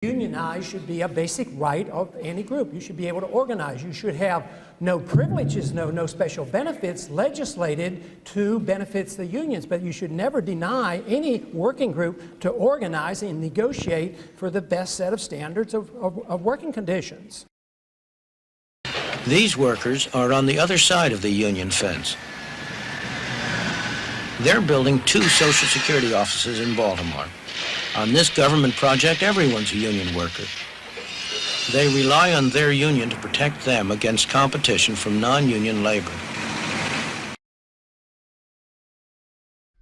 Unionize should be a basic right of any group. You should be able to organize. You should have no privileges, no special benefits legislated to benefits the unions, but you should never deny any working group to organize and negotiate for the best set of standards of working conditions. These workers are on the other side of the union fence. They're building 2 Social Security offices in Baltimore. On this government project, everyone's a union worker. They rely on their union to protect them against competition from non-union labor.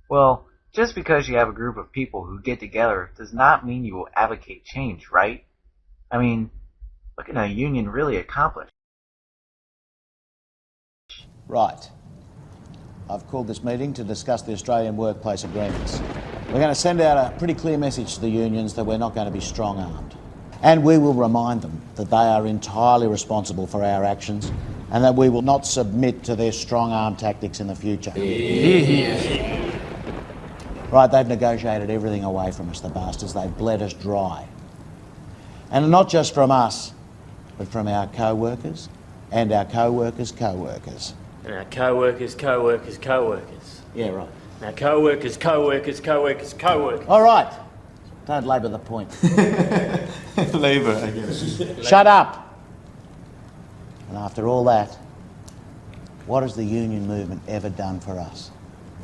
Well, just because you have a group of people who get together does not mean you will advocate change, right? I mean, what can a union really accomplish? Right. I've called this meeting to discuss the Australian workplace agreements. We're going to send out a pretty clear message to the unions that we're not going to be strong-armed. And we will remind them that they are entirely responsible for our actions and that we will not submit to their strong-arm tactics in the future. Right, they've negotiated everything away from us, the bastards. They've bled us dry. And not just from us, but from our co-workers and our co-workers' co-workers. And our co-workers, co-workers, co-workers. Yeah, right. Now co-workers, co-workers, co-workers, co-workers. All right. Don't labour the point. Labour, I guess. Shut up. And after all that, what has the union movement ever done for us?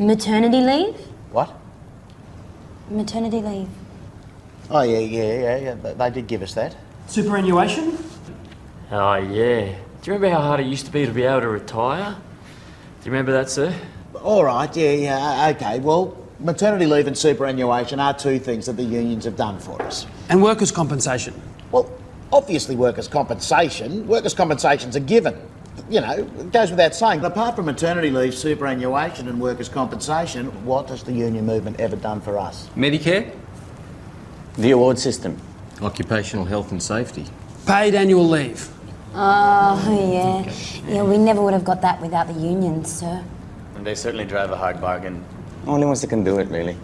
Maternity leave? What? Maternity leave. Oh, yeah. They did give us that. Superannuation? Oh, yeah. Do you remember how hard it used to be able to retire? Do you remember that, sir? All right, yeah, okay. Well, maternity leave and superannuation are 2 things that the unions have done for us. And workers' compensation? Well, obviously workers' compensation's a given. You know, it goes without saying. But apart from maternity leave, superannuation and workers' compensation, what has the union movement ever done for us? Medicare? The award system. Occupational health and safety. Paid annual leave? Oh, yeah. Yeah, we never would have got that without the unions, sir. And they certainly drive a hard bargain. Only ones that can do it, really.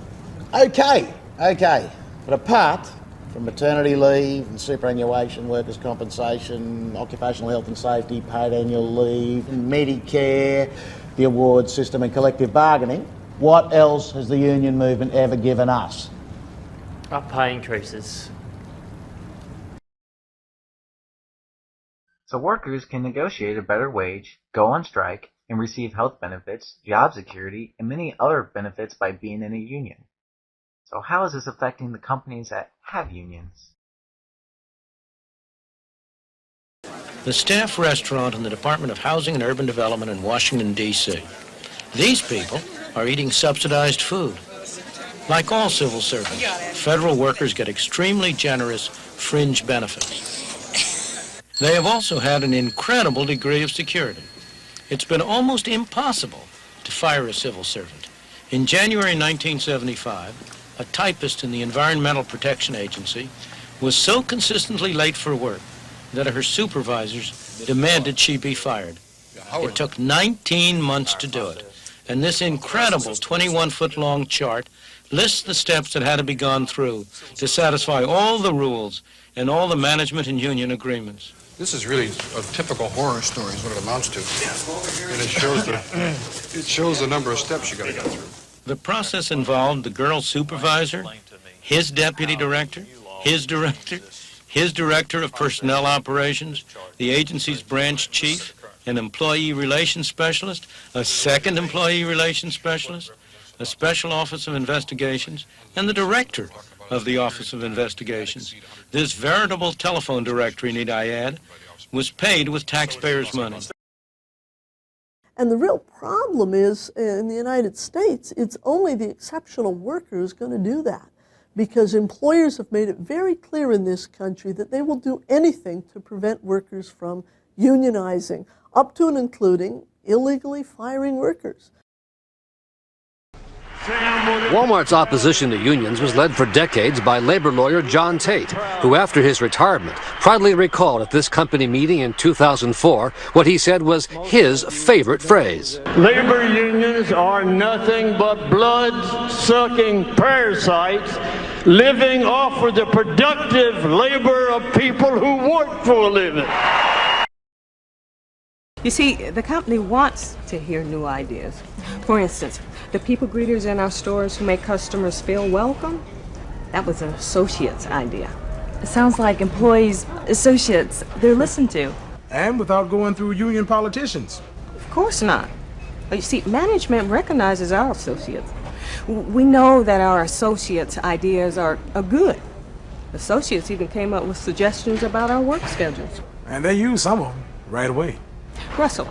Okay. But apart from maternity leave and superannuation, workers' compensation, occupational health and safety, paid annual leave, Medicare, the award system and collective bargaining, what else has the union movement ever given us? Our pay increases. So workers can negotiate a better wage, go on strike, and receive health benefits, job security, and many other benefits by being in a union. So how is this affecting the companies that have unions? The staff restaurant in the Department of Housing and Urban Development in Washington, D.C. These people are eating subsidized food. Like all civil servants, federal workers get extremely generous fringe benefits. They have also had an incredible degree of security. It's been almost impossible to fire a civil servant. In January 1975, a typist in the Environmental Protection Agency was so consistently late for work that her supervisors demanded she be fired. It took 19 months to do it, and this incredible 21-foot-long chart lists the steps that had to be gone through to satisfy all the rules and all the management and union agreements. This is really a typical horror story is what it amounts to. And it shows the number of steps you got to go through. The process involved the girl's supervisor, his deputy director, his director of personnel operations, the agency's branch chief, an employee relations specialist, a second employee relations specialist, a special office of investigations, and the director of the Office of Investigations. This veritable telephone directory, need I add, was paid with taxpayers' money. And the real problem is, in the United States, it's only the exceptional worker who's going to do that, because employers have made it very clear in this country that they will do anything to prevent workers from unionizing, up to and including illegally firing workers. Walmart's opposition to unions was led for decades by labor lawyer John Tate, who after his retirement proudly recalled at this company meeting in 2004 what he said was his favorite phrase. Labor unions are nothing but blood-sucking parasites living off of the productive labor of people who work for a living. You see, the company wants to hear new ideas. For instance, the people greeters in our stores who make customers feel welcome, that was an associate's idea. It sounds like employees, associates, they're listened to. And without going through union politicians. Of course not. You see, management recognizes our associates. We know that our associates' ideas are good. Associates even came up with suggestions about our work schedules. And they use some of them right away. Russell,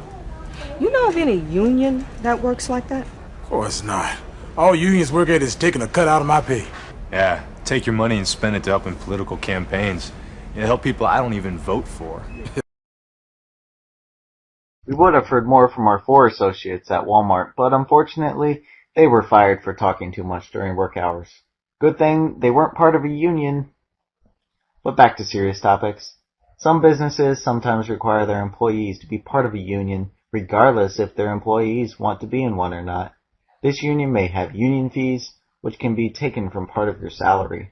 you know of any union that works like that? Of course not. All unions work at is taking a cut out of my pay. Yeah, take your money and spend it to help in political campaigns. You help people I don't even vote for. We would have heard more from our 4 associates at Walmart, but unfortunately, they were fired for talking too much during work hours. Good thing they weren't part of a union. But back to serious topics. Some businesses sometimes require their employees to be part of a union, regardless if their employees want to be in one or not. This union may have union fees, which can be taken from part of your salary.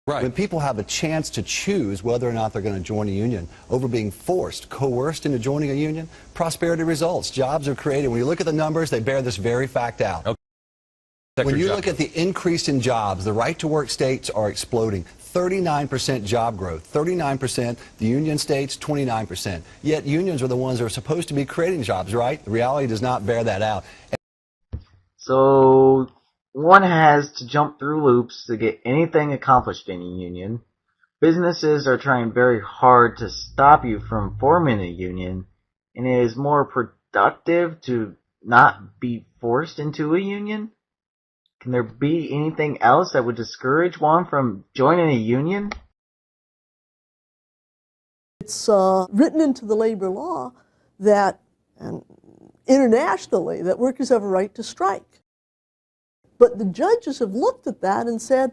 Right. When people have a chance to choose whether or not they're going to join a union over being forced, coerced into joining a union, prosperity results. Jobs are created. When you look at the numbers, they bear this very fact out. Okay. When you look at the increase in jobs, the right-to-work states are exploding. 39% job growth, 39%, the union states, 29%. Yet unions are the ones that are supposed to be creating jobs, right? The reality does not bear that out. So one has to jump through loops to get anything accomplished in a union. Businesses are trying very hard to stop you from forming a union, and it is more productive to not be forced into a union. Can there be anything else that would discourage one from joining a union? It's written into the labor law that, and internationally, that workers have a right to strike. But the judges have looked at that and said,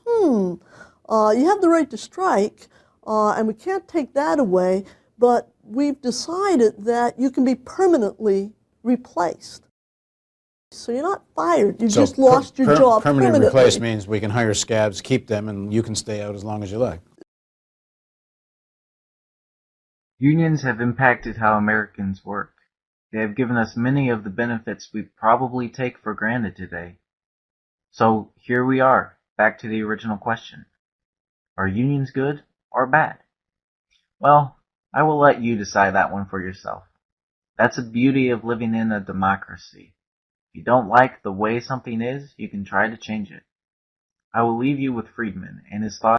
you have the right to strike, and we can't take that away, but we've decided that you can be permanently replaced. So you're not fired, you just lost your job permanently. Permanent replace means we can hire scabs, keep them, and you can stay out as long as you like. Unions have impacted how Americans work. They have given us many of the benefits we probably take for granted today. So here we are, back to the original question. Are unions good or bad? Well, I will let you decide that one for yourself. That's the beauty of living in a democracy. If you don't like the way something is, you can try to change it. I will leave you with Friedman and his thoughts